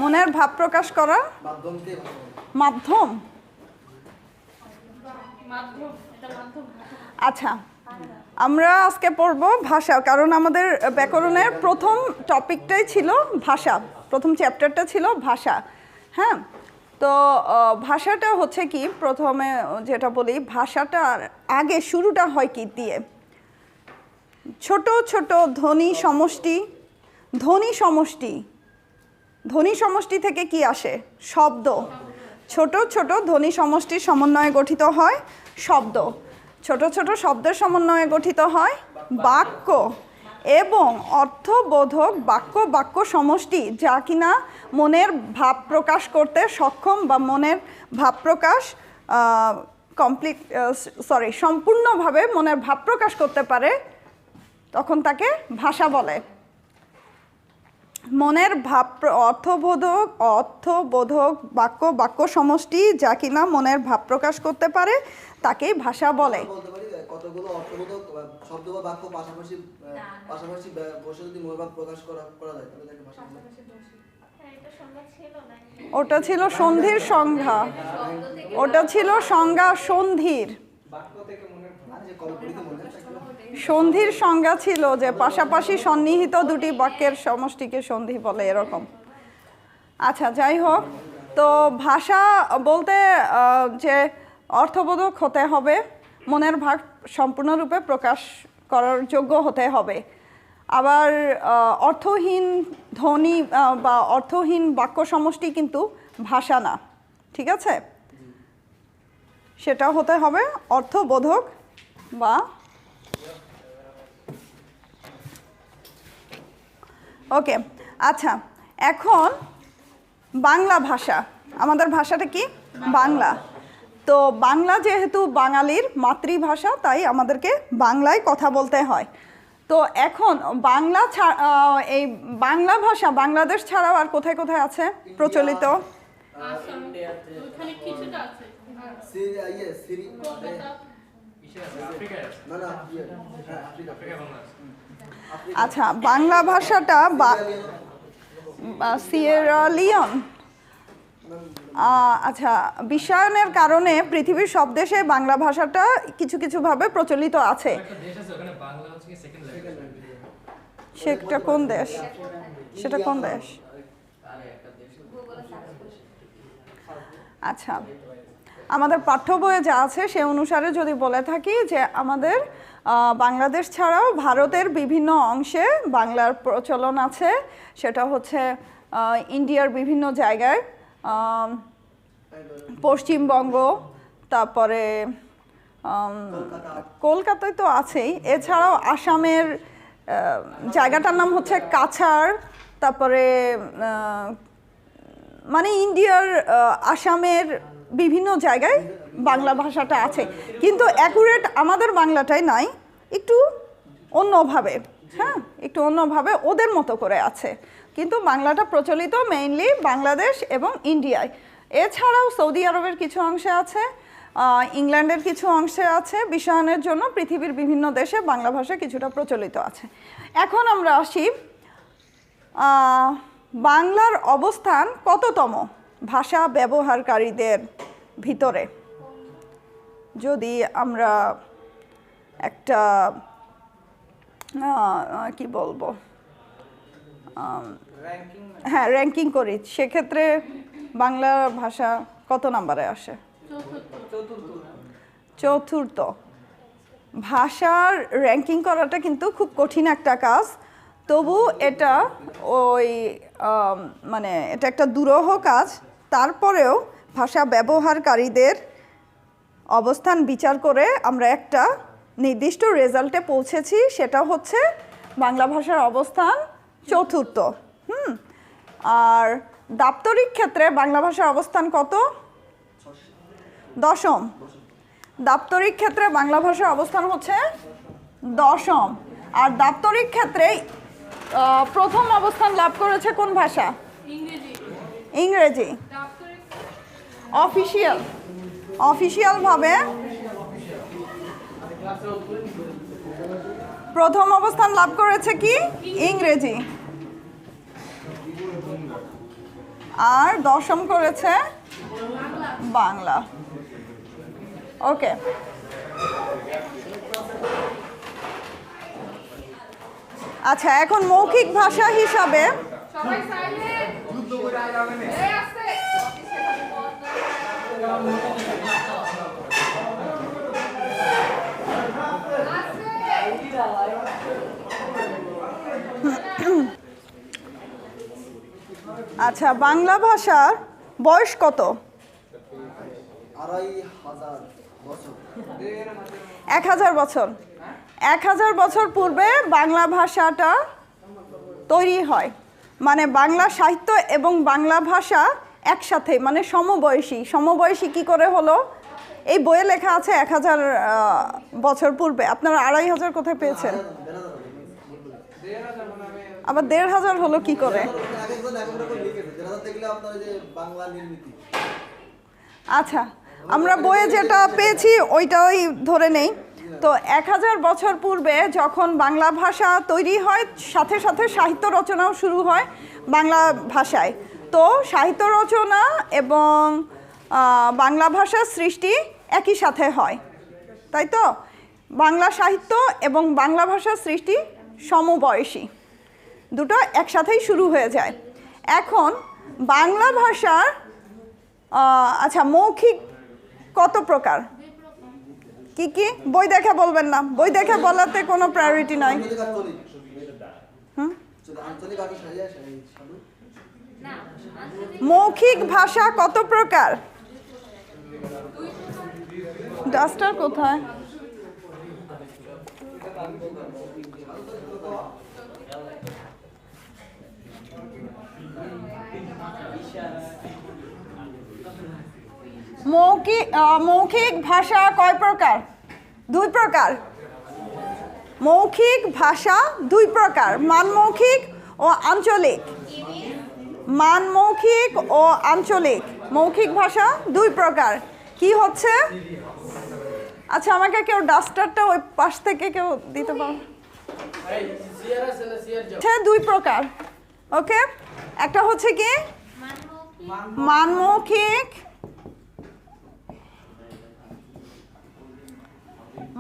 মনের ভাব প্রকাশ করার মাধ্যম। আচ্ছা, আমরা আজকে পড়ব ভাষা, কারণ আমাদের ব্যাকরণের প্রথম টপিকটাই ছিল ভাষা, প্রথম চ্যাপ্টারটা ছিল ভাষা। হ্যাঁ, তো ভাষাটা হচ্ছে কি, প্রথমে যেটা বলি, ভাষাটার আগে শুরুটা হয় কি দিয়ে? ছোট ছোট ধ্বনি সমষ্টি, ধ্বনি সমষ্টি, ধ্বনি সমষ্টি থেকে কি আসে? শব্দ। ছোট ছোট ধ্বনি সমষ্টির সমন্বয়ে গঠিত হয় শব্দ, ছোট ছোট শব্দের সমন্বয়ে গঠিত হয় বাক্য, এবং অর্থবোধক বাক্য বাক্য সমষ্টি, যা কিনা মনের ভাব প্রকাশ করতে সক্ষম বা মনের ভাব প্রকাশ সম্পূর্ণভাবে মনের ভাব প্রকাশ করতে পারে, তখন তাকে ভাষা বলে। মনের ভাব অর্থবোধক বাক্য বাক্য সমষ্টি, যা কিনা মনের ভাব প্রকাশ করতে পারে, তাকেই ভাষা বলে। কতগুলো অর্থবোধক শব্দ বা বাক্য পাশাপাশি বসে যদি মনের ভাব প্রকাশ করা যায় তাহলে তাকে ভাষা বলে। ওটা ছিল সন্ধির সংজ্ঞা, ওটা ছিল সংজ্ঞা সন্ধির। সন্ধির সংজ্ঞা ছিল যে পাশাপাশি সন্নিহিত দুটি বাক্যের সমষ্টিকে সন্ধি বলে, এরকম। আচ্ছা, যাই হোক, তো ভাষা বলতে যে অর্থবোধক হতে হবে, মনের ভাব সম্পূর্ণরূপে প্রকাশ করার যোগ্য হতে হবে, আবার অর্থহীন ধ্বনি বা অর্থহীন বাক্য সমষ্টি কিন্তু ভাষা না, ঠিক আছে? সেটা হতে হবে অর্থবোধক বা ওকে। আচ্ছা, এখন বাংলা ভাষা, আমাদের ভাষাটা কি? বাংলা। তো বাংলা যেহেতু বাঙালির মাতৃভাষা, তাই আমাদেরকে বাংলায় কথা বলতে হয়। তো এখন বাংলা এই বাংলা ভাষা বাংলাদেশ ছাড়াও আর কোথায় কোথায় আছে প্রচলিত? আচ্ছা, বাংলা ভাষাটা সিয়েরা লিওন, আচ্ছা, বিশ্বায়নের কারণে পৃথিবীর সব দেশে বাংলা ভাষাটা কিছু কিছুভাবে প্রচলিত আছে। সেটা কোন দেশ? সেটা কোন দেশ? আচ্ছা, আমাদের পাঠ্য বইয়ে যা আছে সে অনুসারে যদি বলে থাকি যে আমাদের বাংলাদেশ ছাড়াও ভারতের বিভিন্ন অংশে বাংলার প্রচলন আছে, সেটা হচ্ছে ইন্ডিয়ার বিভিন্ন জায়গায়, পশ্চিমবঙ্গ, তারপরে কলকাতায় তো আছেই, এছাড়াও আসামের জায়গাটার নাম হচ্ছে কাছাড়, তারপরে মানে ইন্ডিয়ার আসামের বিভিন্ন জায়গায় বাংলা ভাষাটা আছে, কিন্তু অ্যাকুরেট আমাদের বাংলাটাই নাই, একটু অন্যভাবে, হ্যাঁ, একটু অন্যভাবে ওদের মতো করে আছে, কিন্তু বাংলাটা প্রচলিত মেইনলি বাংলাদেশ এবং ইন্ডিয়ায়। এছাড়াও সৌদি আরবের কিছু অংশে আছে, ইংল্যান্ডের কিছু অংশে আছে, বিশ্বায়নের জন্য পৃথিবীর বিভিন্ন দেশে বাংলা ভাষা কিছুটা প্রচলিত আছে। এখন আমরা আসি বাংলার অবস্থান কততম ভাষা ব্যবহারকারীদের ভিতরে। যদি আমরা একটা কি বলবো, হ্যাঁ, র্যাঙ্কিং করি, সেক্ষেত্রে বাংলা ভাষা কত নম্বরে আসে? চতুর্থ। ভাষার র্যাঙ্কিং করাটা কিন্তু খুব কঠিন একটা কাজ, তবু এটা মানে এটা একটা দুরূহ কাজ। তারপরেও ভাষা ব্যবহারকারীদের অবস্থান বিচার করে আমরা একটা নির্দিষ্ট রেজাল্টে পৌঁছেছি, সেটা হচ্ছে বাংলা ভাষার অবস্থান চতুর্থ। আর দাপ্তরিক ক্ষেত্রে বাংলা ভাষার অবস্থান কত? দশম। দাপ্তরিক ক্ষেত্রে বাংলা ভাষার অবস্থান হচ্ছে দশম। আর দাপ্তরিক ক্ষেত্রে প্রথম অবস্থান লাভ করেছে কোন ভাষা? ইংরেজি। অফিসিয়ালভাবে প্রথম অবস্থান লাভ করেছে কি? ইংরেজি। আর 10ম করেছে বাংলা। ওকে, আচ্ছা এখন মৌখিক ভাষা হিসাবে আচ্ছা বাংলা ভাষার বয়স কত? 1000 বছর। 1000 বছর পূর্বে বাংলা ভাষাটা তৈরি হয়, মানে বাংলা সাহিত্য এবং বাংলা ভাষা একসাথে, মানে সমবয়সী। সমবয়সী কি করে হলো? এই বইয়ে লেখা আছে 1000 বছর পূর্বে। আপনারা 2500 কোথায় পেয়েছেন? আবার 1500 হলো কি করে? আচ্ছা, আমরা বইয়ে যেটা পেয়েছি ওইটাই ধরে নেই। তো 1000 বছর পূর্বে যখন বাংলা ভাষা তৈরি হয়, সাথে সাথে সাহিত্য রচনাও শুরু হয় বাংলা ভাষায়। তো সাহিত্য রচনা এবং বাংলা ভাষার সৃষ্টি একই সাথে হয়, তাই তো? বাংলা সাহিত্য এবং বাংলা ভাষার সৃষ্টি সমবয়সী, দুটো একসাথেই শুরু হয়ে যায়। এখন বাংলা ভাষার আচ্ছা মৌখিক কত প্রকার? কি কি? বই দেখে বলবেন না, বই দেখে বলাতে কোনো প্রায়োরিটি নাই। মৌখিক ভাষা কত প্রকার? ডাস্টার কোথায়? মৌখিক ভাষা কয় প্রকার? 2 প্রকার। মৌখিক ভাষা 2 প্রকার, মানমৌখিক ও আঞ্চলিক। মানমৌখিক ও আঞ্চলিক মৌখিক ভাষা 2 প্রকার। কি হচ্ছে? আচ্ছা আমাকে কেউ ডাস্টারটা ওই পাশ থেকে কেউ দিতে পারো? 2 প্রকার। ওকে, একটা হচ্ছে কি মানমৌখিক,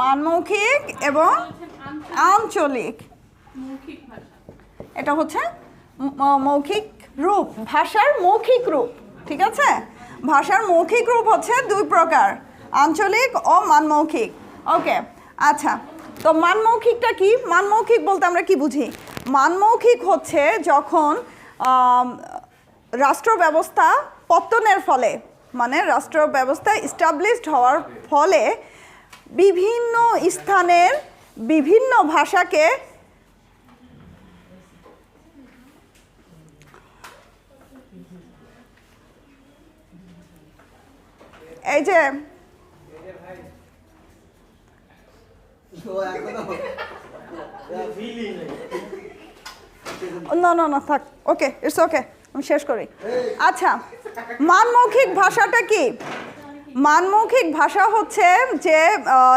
মানমৌখিক এবং আঞ্চলিক। এটা হচ্ছে মৌখিক রূপ, ভাষার মৌখিক রূপ। ঠিক আছে, ভাষার মৌখিক রূপ হচ্ছে 2 প্রকার, আঞ্চলিক ও মানমৌখিক। ওকে, আচ্ছা তো মানমৌখিকটা কি? মানমৌখিক বলতে আমরা কি বুঝি? মানমৌখিক হচ্ছে যখন রাষ্ট্র ব্যবস্থা পত্তনের ফলে, মানে রাষ্ট্র ব্যবস্থা এস্টাবলিশড হওয়ার ফলে বিভিন্ন স্থানের বিভিন্ন ভাষাকে এই যে না থাক, ওকে ইটস ওকে, আমি শেষ করি। আচ্ছা মানমৌখিক ভাষাটা কি? মানমৌখিক ভাষা হচ্ছে যে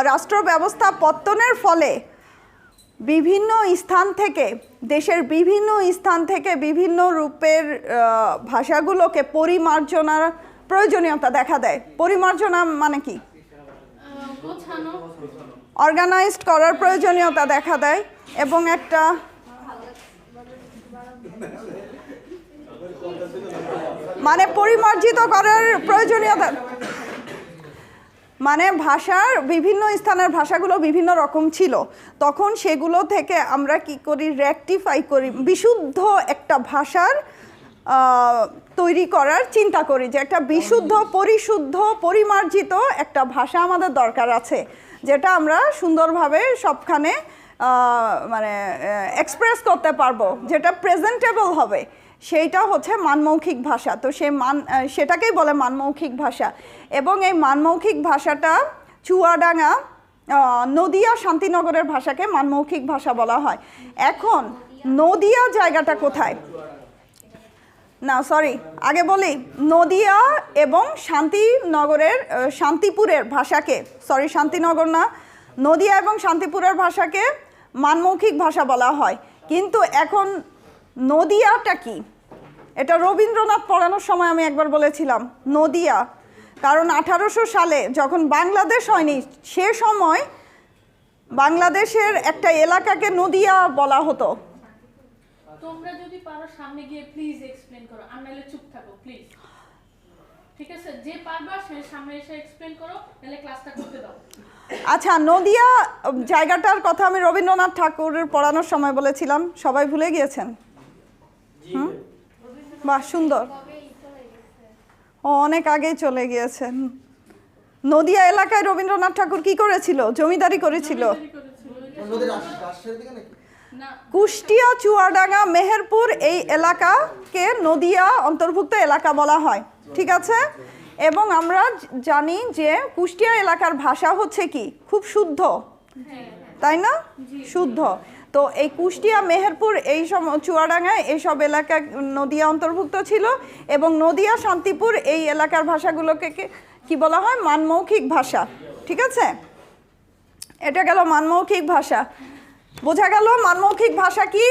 রাষ্ট্র ব্যবস্থা পত্তনের ফলে বিভিন্ন স্থান থেকে, দেশের বিভিন্ন স্থান থেকে বিভিন্ন রূপের ভাষাগুলোকে পরিমার্জনার প্রয়োজনীয়তা দেখা দেয়। পরিমার্জনা মানে কি? অর্গানাইজড করার প্রয়োজনীয়তা দেখা দেয় এবং একটা মানে পরিমার্জিত করার প্রয়োজনীয়তা, মানে ভাষার বিভিন্ন স্থানের ভাষাগুলো বিভিন্ন রকম ছিল, তখন সেগুলো থেকে আমরা কি করি? রেকটিফাই করি, বিশুদ্ধ একটা ভাষার তৈরি করার চিন্তা করি, যে একটা বিশুদ্ধ পরিশুদ্ধ পরিমার্জিত একটা ভাষা আমাদের দরকার আছে, যেটা আমরা সুন্দরভাবে সবখানে মানে এক্সপ্রেস করতে পারবো, যেটা প্রেজেন্টেবল হবে, সেইটা হচ্ছে মানমৌখিক ভাষা। তো সেটাকেই বলে মানমৌখিক ভাষা। এবং এই মানমৌখিক ভাষাটা চুয়াডাঙ্গা, নদিয়া, শান্তিনগরের ভাষাকে মানমৌখিক ভাষা বলা হয়। এখন নদিয়া জায়গাটা কোথায়? না সরি, আগে বলি, নদিয়া এবং শান্তিনগরের শান্তিপুরের ভাষাকে, সরি শান্তিনগর না, নদিয়া এবং শান্তিপুরের ভাষাকে মানমৌখিক ভাষা বলা হয়। কিন্তু এখন নদিয়াটা কি? এটা রবীন্দ্রনাথ পড়ানোর সময় আমি একবার বলেছিলাম, নদিয়া। কারণ 1800 সালে যখন বাংলাদেশ হয়নি, সে সময় বাংলাদেশের একটা এলাকাকে নদিয়া বলা হতো। তোমরা যদি পারো সামনে গিয়ে প্লিজ এক্সপ্লেইন করো, আর নাহলে চুপ থাকো প্লিজ, ঠিক আছে? যে পারবা সে সামনে এসে এক্সপ্লেইন করো, নাহলে ক্লাসটা করতে দাও। আচ্ছা, নদিয়া জায়গাটার কথা আমি রবীন্দ্রনাথ ঠাকুরের পড়ানোর সময় বলেছিলাম, সবাই ভুলে গিয়েছেন? বাহ, সুন্দর। ও অনেক আগেই চলে গিয়েছেন। নদিয়া এলাকায় রবীন্দ্রনাথ ঠাকুর কি করেছিল? জমিদারি করেছিল। কুষ্টিয়া, চুয়াডাঙ্গা, মেহেরপুর এই এলাকাকে নদিয়া অন্তর্ভুক্ত এলাকা বলা হয়, ঠিক আছে? এবং আমরা জানি যে কুষ্টিয়া এলাকার ভাষা হচ্ছে কি, খুব শুদ্ধ, তাই না? শুদ্ধ। তো এই কুষ্টিয়া, মেহেরপুর, এই সব চুয়াডাঙ্গা এইসব এলাকা নদিয়া অন্তর্ভুক্ত ছিল। এবং নদিয়া, শান্তিপুর এই এলাকার ভাষাগুলোকে কি বলা হয়? মানমৌখিক ভাষা, ঠিক আছে? এটা গেল মানমৌখিক ভাষা। বোঝা গেল মানমৌখিক ভাষা কি?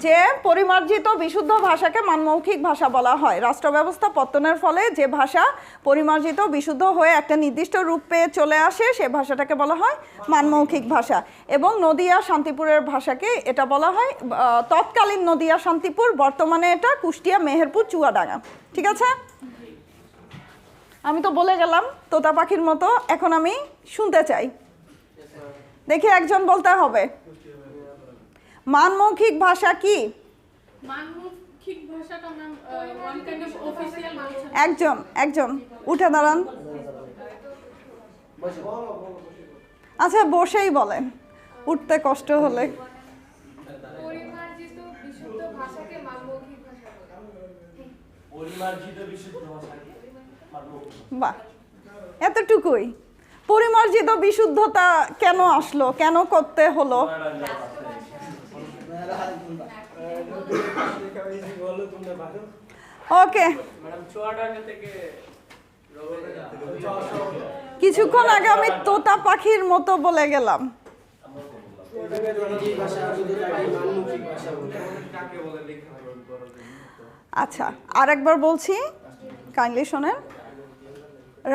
যে পরিমার্জিত বিশুদ্ধ ভাষাকে মানমৌখিক ভাষা বলা হয়। রাষ্ট্র ব্যবস্থা পত্তনের ফলে যে ভাষা পরিমার্জিত বিশুদ্ধ হয়ে একটা নির্দিষ্ট রূপ পেয়ে চলে আসে, সে ভাষাটাকে বলা হয় মানমৌখিক ভাষা। এবং নদিয়া, শান্তিপুরের ভাষাকে এটা বলা হয়, তৎকালীন নদিয়া, শান্তিপুর, বর্তমানে এটা কুষ্টিয়া, মেহেরপুর, চুয়াডাঙ্গা, ঠিক আছে? আমি তো বলে গেলাম তোতা পাখির মতো, এখন আমি শুনতে চাই। দেখি একজন বলতে হবে, মানমৌখিক ভাষা কি? মানমৌখিক ভাষাটা ma'am one kind of official ভাষা। একজন উঠে দাঁড়ান। আচ্ছা, বসেই বলেন, উঠতে কষ্ট হলে। পরিমার্জিত বিশুদ্ধ ভাষাকে মানমৌখিক ভাষা বলে। পরিমার্জিত বিশুদ্ধ ভাষাকে মানমৌখিক। বাহ, এতটুকুই। পরিমার্জিত বিশুদ্ধতা কেন আসলো, কেন করতে হলো? ওকে, কিছুক্ষণ আগে আমি তোতা পাখির মতো বলে গেলাম। আচ্ছা, আরেকবার বলছি, কাইন্ডলি শোনেন।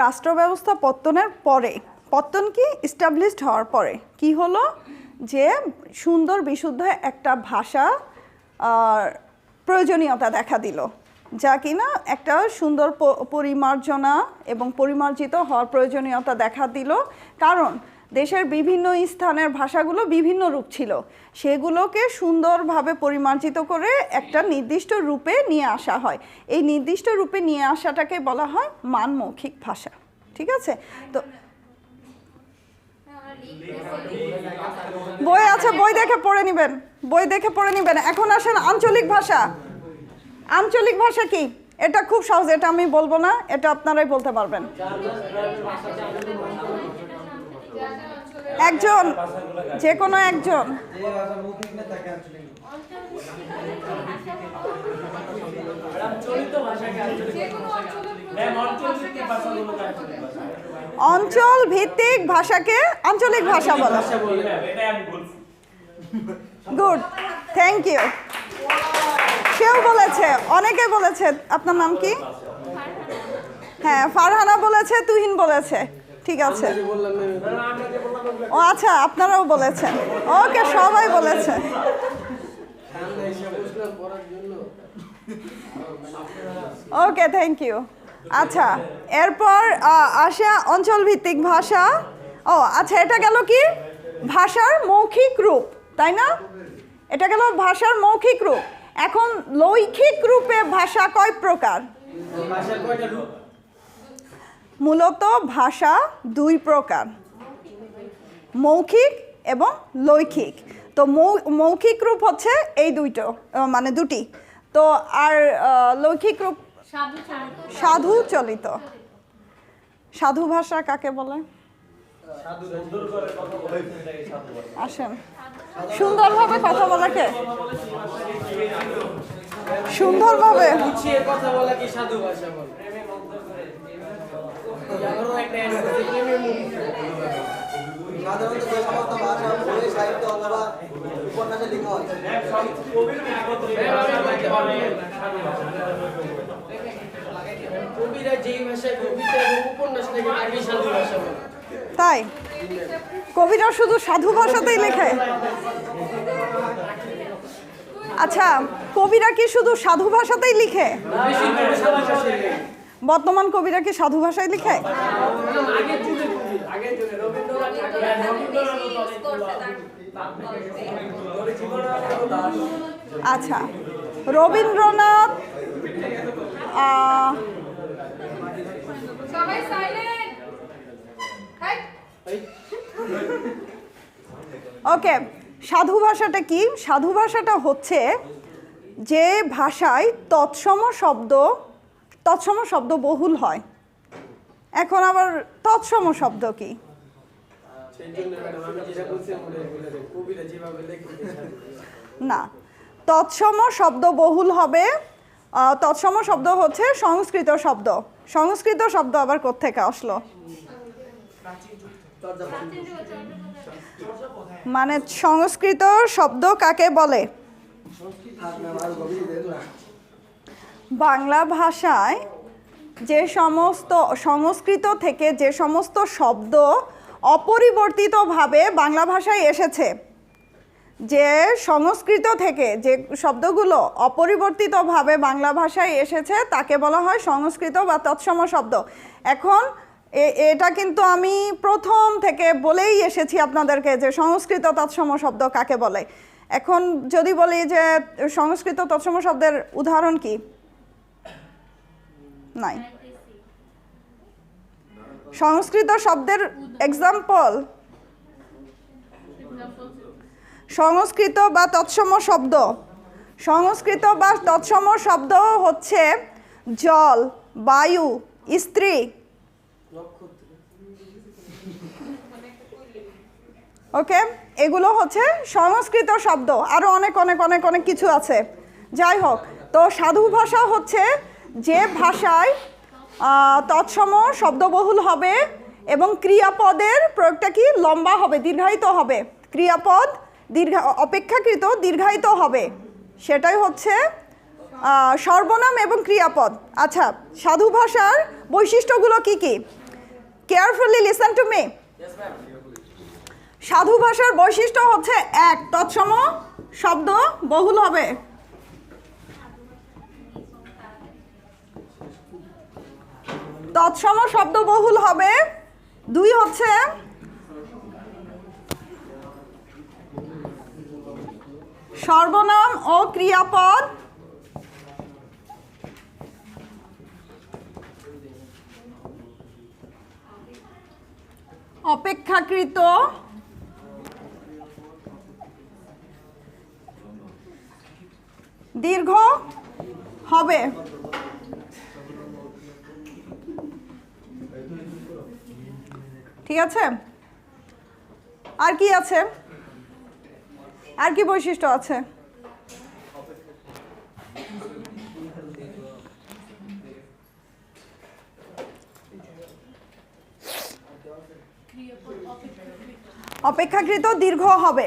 রাষ্ট্র ব্যবস্থা পত্তনের পরে, পত্তন কি এস্টাবলিশড হওয়ার পরে কি হলো, যে সুন্দর বিশুদ্ধ একটা ভাষা প্রয়োজনীয়তা দেখা দিল, যা কিনা একটা সুন্দর পরিমার্জনা এবং পরিমার্জিত হওয়ার প্রয়োজনীয়তা দেখা দিল। কারণ দেশের বিভিন্ন স্থানের ভাষাগুলো বিভিন্ন রূপ ছিল, সেগুলোকে সুন্দরভাবে পরিমার্জিত করে একটা নির্দিষ্ট রূপে নিয়ে আসা হয়। এই নির্দিষ্ট রূপে নিয়ে আসাটাকে বলা হয় মানমৌখিক ভাষা, ঠিক আছে? তো বই আছে, বই দেখে পড়ে নেবেন, বই দেখে পড়ে নেবেন। এখন আসেন আঞ্চলিক ভাষা। আঞ্চলিক ভাষা কি? এটা খুব সহজ, এটা আমি বলবো না, এটা আপনারাই বলতে পারবেন। একজন, যে কোনো একজন। অঞ্চল ভিত্তিক ভাষাকে আঞ্চলিক ভাষা বলা। Good, thank you. সেও বলেছে, অনেকে বলেছে। আপনার নাম কি? হ্যাঁ, ফারহানা বলেছে, তুহিন বলেছে, ঠিক আছে। ও আচ্ছা, আপনারাও বলেছেন। ওকে, সবাই বলেছে। ওকে, থ্যাংক ইউ। আচ্ছা, এরপর আসে অঞ্চল ভিত্তিক ভাষা। ও আচ্ছা, এটা গেল কি? ভাষার মৌখিক রূপ, তাই না? এটা গেল ভাষার মৌখিক রূপ। এখন লৈখিক রূপে ভাষা কয় প্রকার? মূলত ভাষা দুই প্রকার, মৌখিক এবং লৈখিক। তো মৌখিক রূপ হচ্ছে এই দুইটো, মানে দুটি। তো আর লৈখিক রূপ সাধু চলিত। সাধু ভাষা কাকে বলে? আসেন, সুন্দরভাবে কথা বলাকে, সুন্দরভাবে কথা বলা কি সাধু ভাষা বলে? সাধারণত যে সমস্ত ভাষা বই, সাহিত্য অথবা উপন্যাসে লেখা হয় কবিরা যেই ভাষায় কবিতা এবং উপন্যাস লেখে তাকে সাধু ভাষা বলে। তাই কবিরা শুধু সাধু ভাষাতেই লেখে? আচ্ছা, কবিরা কি শুধু সাধু ভাষাতেই লিখে? বেশিরভাগ সাধু ভাষায় লেখে। বর্তমান কবিরা কি সাধু ভাষায় লিখে? আগের যুগে কবি, আগের যুগে রবীন্দ্রনাথ আচ্ছা, রবীন্দ্রনাথ সবাই সাইলেন্ট। ওকে, সাধু ভাষাটা কি? সাধু ভাষাটা হচ্ছে যে ভাষায় তৎসম শব্দ বহুল হয়। এখন আবার তৎসম শব্দ কি? সেই জন্য ম্যাডাম আমি যেটা বলছি কবিরা যেভাবে লেখে না, তৎসম শব্দ বহুল হবে। তৎসম শব্দ হচ্ছে সংস্কৃত শব্দ। সংস্কৃত শব্দ আবার কোত্থেকে আসলো? মানে সংস্কৃত শব্দ কাকে বলে? বাংলা ভাষায় যে সমস্ত সংস্কৃত থেকে যে সমস্ত শব্দ অপরিবর্তিতভাবে বাংলা ভাষায় এসেছে, যে সংস্কৃত থেকে যে শব্দগুলো অপরিবর্তিতভাবে বাংলা ভাষায় এসেছে তাকে বলা হয় সংস্কৃত বা তৎসম শব্দ। এখন এটা কিন্তু আমি প্রথম থেকে বলেই এসেছি আপনাদেরকে যে সংস্কৃত তৎসম শব্দ কাকে বলে। এখন যদি বলি যে সংস্কৃত তৎসম শব্দের উদাহরণ কি? নাই। সংস্কৃত শব্দের এক্সাম্পল সংস্কৃত বা তৎসম শব্দ। সংস্কৃত বা তৎসম শব্দ হচ্ছে জল, বায়ু, স্ত্রী। ওকে, এগুলো হচ্ছে সংস্কৃত শব্দ। আরও অনেক অনেক অনেক অনেক কিছু আছে। যাই হোক, তো সাধু ভাষা হচ্ছে যে ভাষায় তৎসম শব্দবহুল হবে এবং ক্রিয়াপদের প্রয়োগটা কি লম্বা হবে, দীর্ঘায়িত হবে। ক্রিয়াপদ অপেক্ষাকৃত দীর্ঘায়িত হবে, সেটাই হচ্ছে সর্বনাম এবং ক্রিয়াপদ। আচ্ছা, সাধু ভাষার বৈশিষ্ট্যগুলো কি কি? Carefully listen to me. সাধু ভাষার বৈশিষ্ট্য হচ্ছে 1, তৎসম শব্দ বহুল হবে। তৎসম শব্দ বহুল হবে। 2 হচ্ছে সর্বনাম ও ক্রিয়াপদ অপেক্ষাকৃত দীর্ঘ হবে। ঠিক আছে? আর কি আছে? আর কি বৈশিষ্ট্য আছে? অপেক্ষাকৃত দীর্ঘ হবে।